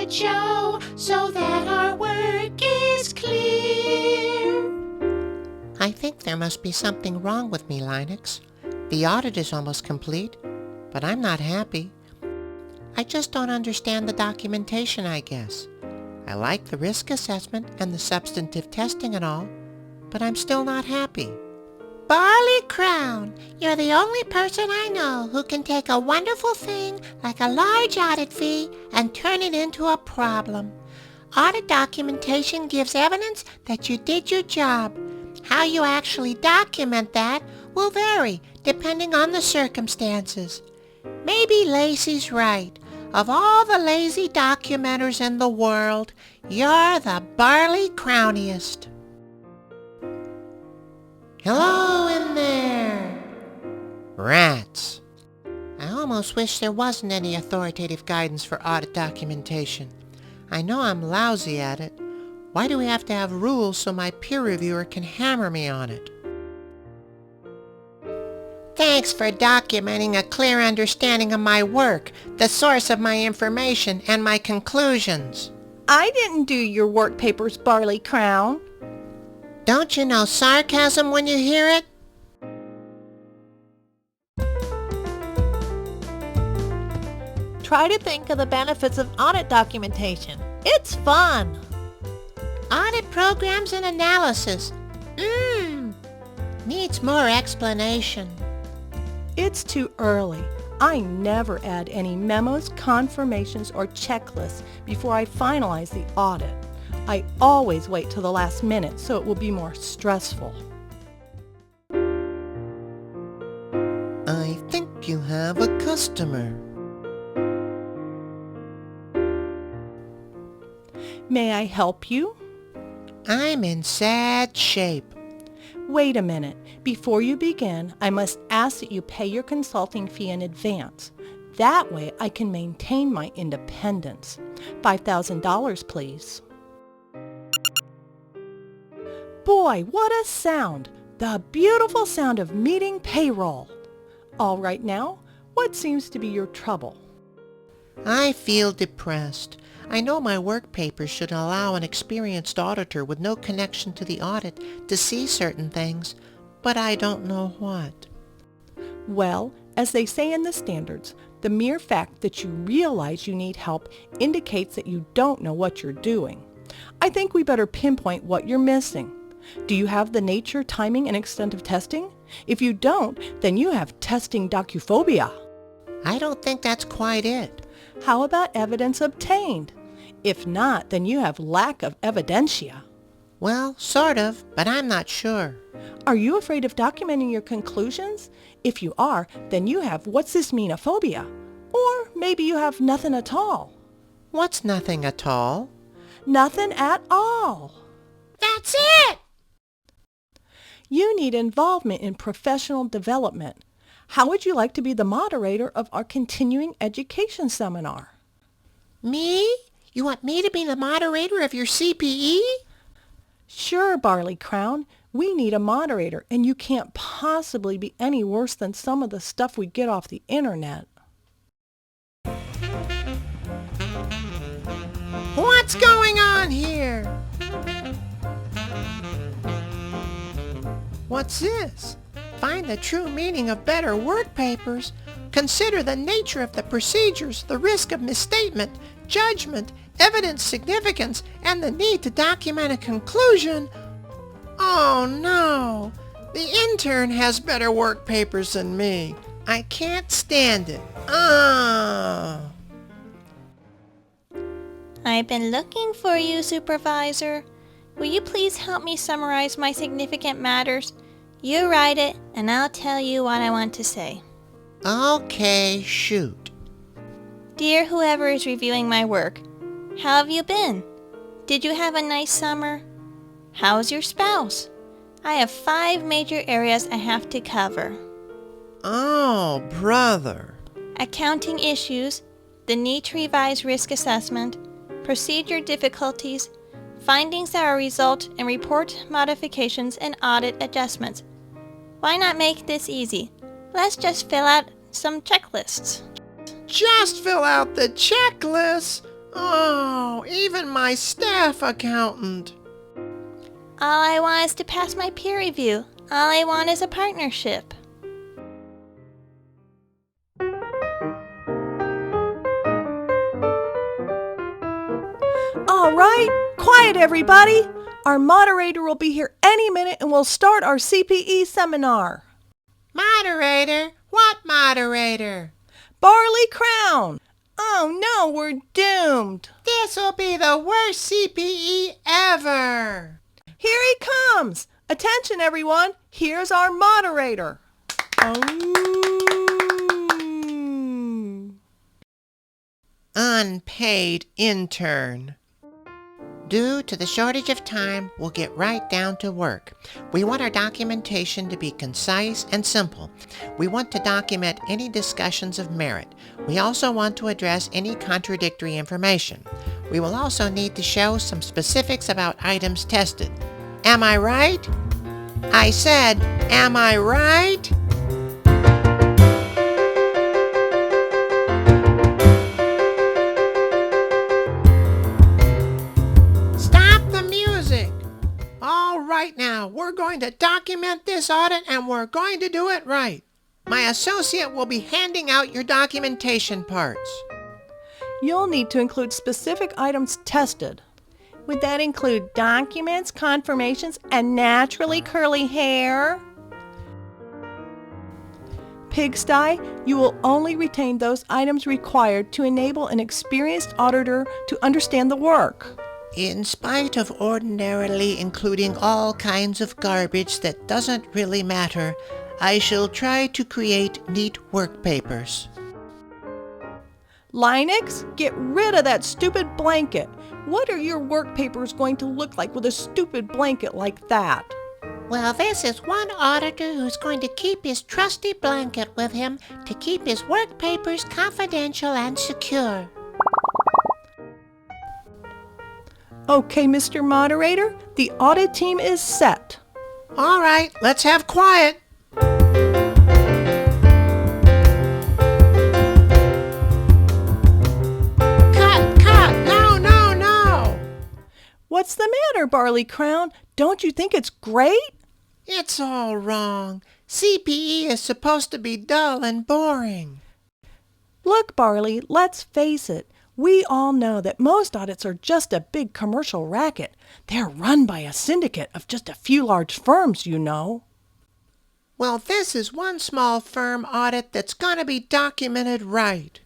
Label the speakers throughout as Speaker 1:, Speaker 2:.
Speaker 1: audit show so that our work is clear.
Speaker 2: I think there must be something wrong with me, Linux. The audit is almost complete, but I'm not happy. I just don't understand the documentation, I guess. I like the risk assessment and the substantive testing and all, but I'm still not happy.
Speaker 1: Barley Crown, you're the only person I know who can take a wonderful thing like a large audit fee and turn it into a problem. Audit documentation gives evidence that you did your job. How you actually document that will vary depending on the circumstances. Maybe Lacey's right. Of all the lazy documenters in the world, you're the Barley Crowniest.
Speaker 2: Hello in there! Rats! I almost wish there wasn't any authoritative guidance for audit documentation. I know I'm lousy at it. Why do we have to have rules so my peer reviewer can hammer me on it? Thanks for documenting a clear understanding of my work, the source of my information, and my conclusions.
Speaker 3: I didn't do your work papers, Barley Crown.
Speaker 2: Don't you know sarcasm when you hear it?
Speaker 4: Try to think of the benefits of audit documentation. It's fun!
Speaker 1: Audit programs and analysis. Needs more explanation.
Speaker 3: It's too early. I never add any memos, confirmations, or checklists before I finalize the audit. I always wait till the last minute so it will be more stressful.
Speaker 2: I think you have a customer.
Speaker 3: May I help you?
Speaker 2: I'm in sad shape.
Speaker 3: Wait a minute. Before you begin, I must ask that you pay your consulting fee in advance. That way I can maintain my independence. $5,000, please. Boy, what a sound! The beautiful sound of meeting payroll. All right now, what seems to be your trouble?
Speaker 2: I feel depressed. I know my work papers should allow an experienced auditor with no connection to the audit to see certain things, but I don't know what.
Speaker 3: Well, as they say in the standards, the mere fact that you realize you need help indicates that you don't know what you're doing. I think we better pinpoint what you're missing. Do you have the nature, timing, and extent of testing? If you don't, then you have testing docuphobia.
Speaker 2: I don't think that's quite it.
Speaker 3: How about evidence obtained? If not, then you have lack of evidentia.
Speaker 2: Well, sort of, but I'm not sure.
Speaker 3: Are you afraid of documenting your conclusions? If you are, then you have what's this meanophobia? Or maybe you have nothing at all.
Speaker 2: What's nothing at all?
Speaker 3: Nothing at all.
Speaker 1: That's it!
Speaker 3: You need involvement in professional development. How would you like to be the moderator of our continuing education seminar?
Speaker 1: Me? You want me to be the moderator of your CPE?
Speaker 3: Sure, Barley Crown. We need a moderator, and you can't possibly be any worse than some of the stuff we get off the internet.
Speaker 2: What's going on here? What's this? Find the true meaning of better work papers. Consider the nature of the procedures, the risk of misstatement, judgment, evidence significance, and the need to document a conclusion. Oh no! The intern has better work papers than me. I can't stand it. Oh!
Speaker 5: I've been looking for you, Supervisor. Will you please help me summarize my significant matters? You write it, and I'll tell you what I want to say.
Speaker 2: Okay, shoot.
Speaker 5: Dear whoever is reviewing my work, how have you been? Did you have a nice summer? How's your spouse? I have 5 major areas I have to cover.
Speaker 2: Oh, brother.
Speaker 5: Accounting issues, the need to revise risk assessment, procedure difficulties, findings that are result in report modifications and audit adjustments. Why not make this easy? Let's just fill out some checklists.
Speaker 2: Just fill out the checklist? Oh, Oh, even my staff accountant.
Speaker 5: All I want is to pass my peer review. All I want is a partnership.
Speaker 3: All right, quiet everybody. Our moderator will be here any minute and we'll start our CPE seminar.
Speaker 2: Moderator? What moderator?
Speaker 3: Barley Crown. Oh no, we're doomed.
Speaker 2: This'll be the worst CPE ever.
Speaker 3: Here he comes. Attention everyone, here's our moderator.
Speaker 2: Unpaid intern. Due to the shortage of time, we'll get right down to work. We want our documentation to be concise and simple. We want to document any discussions of merit. We also want to address any contradictory information. We will also need to show some specifics about items tested. Am I right? I said, am I right? Right now, we're going to document this audit and we're going to do it right. My associate will be handing out your documentation parts.
Speaker 3: You'll need to include specific items tested. Would that include documents, confirmations, and naturally curly hair? Pigsty, you will only retain those items required to enable an experienced auditor to understand the work.
Speaker 2: In spite of ordinarily including all kinds of garbage that doesn't really matter, I shall try to create neat work papers.
Speaker 3: Linux, get rid of that stupid blanket. What are your work papers going to look like with a stupid blanket like that?
Speaker 1: Well, this is one auditor who's going to keep his trusty blanket with him to keep his work papers confidential and secure.
Speaker 3: Okay, Mr. Moderator, the audit team is set.
Speaker 2: All right, let's have quiet. Cut, no.
Speaker 3: What's the matter, Barley Crown? Don't you think it's great?
Speaker 2: It's all wrong. CPE is supposed to be dull and boring.
Speaker 3: Look, Barley, let's face it. We all know that most audits are just a big commercial racket. They're run by a syndicate of just a few large firms, you know.
Speaker 2: Well, this is one small firm audit that's going to be documented right.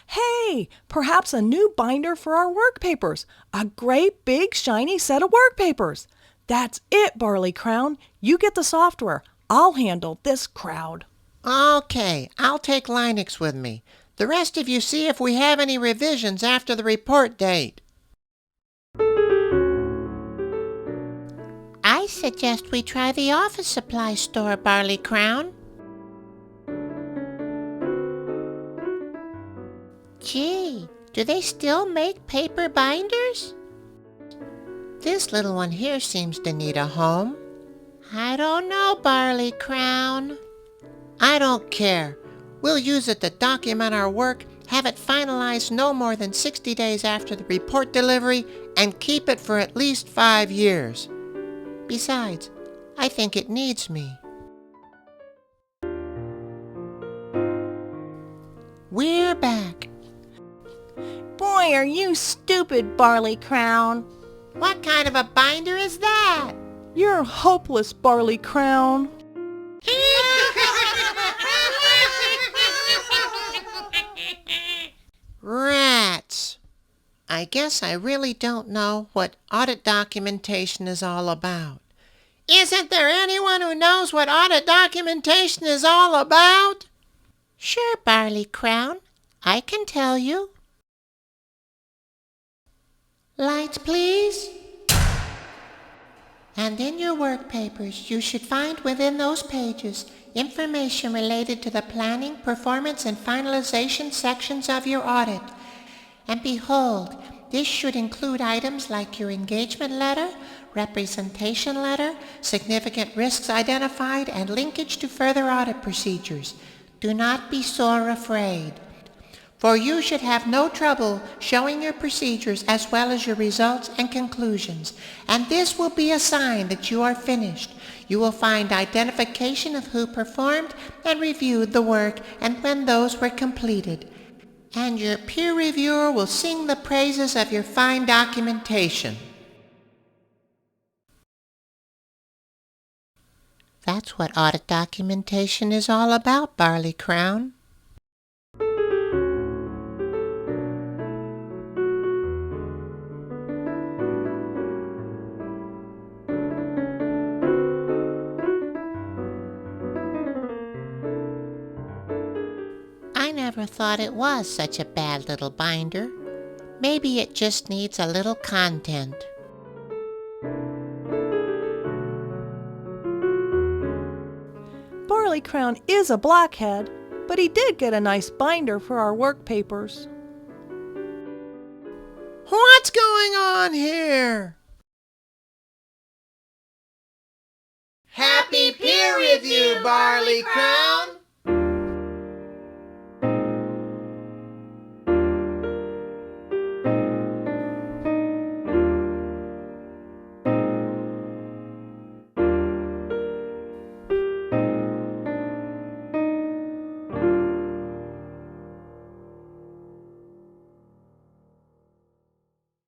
Speaker 3: Hey, perhaps a new binder for our work papers. A great big shiny set of work papers. That's it, Barley Crown. You get the software. I'll handle this crowd.
Speaker 2: Okay, I'll take Linux with me. The rest of you see if we have any revisions after the report date.
Speaker 1: I suggest we try the office supply store, Barley Crown. Gee, do they still make paper binders?
Speaker 2: This little one here seems to need a home.
Speaker 1: I don't know, Barley Crown.
Speaker 2: I don't care. We'll use it to document our work, have it finalized no more than 60 days after the report delivery, and keep it for at least 5 years. Besides, I think it needs me.
Speaker 1: We're back.
Speaker 3: Boy, are you stupid, Barley Crown.
Speaker 1: What kind of a binder is that?
Speaker 3: You're hopeless, Barley Crown.
Speaker 2: Rats! I guess I really don't know what audit documentation is all about. Isn't there anyone who knows what audit documentation is all about?
Speaker 1: Sure, Barley Crown. I can tell you. Lights, please. And in your work papers, you should find within those pages information related to the planning, performance, and finalization sections of your audit. And behold, this should include items like your engagement letter, representation letter, significant risks identified, and linkage to further audit procedures. Do not be sore afraid. for you should have no trouble showing your procedures as well as your results and conclusions, and this will be a sign that you are finished. You will find identification of who performed and reviewed the work and when those were completed. And your peer reviewer will sing the praises of your fine documentation. That's what audit documentation is all about, Barley Crown. I never thought it was such a bad little binder. Maybe it just needs a little content.
Speaker 3: Barley Crown is a blockhead, but he did get a nice binder for our work papers.
Speaker 2: What's going on here?
Speaker 1: Happy peer review, Barley Crown!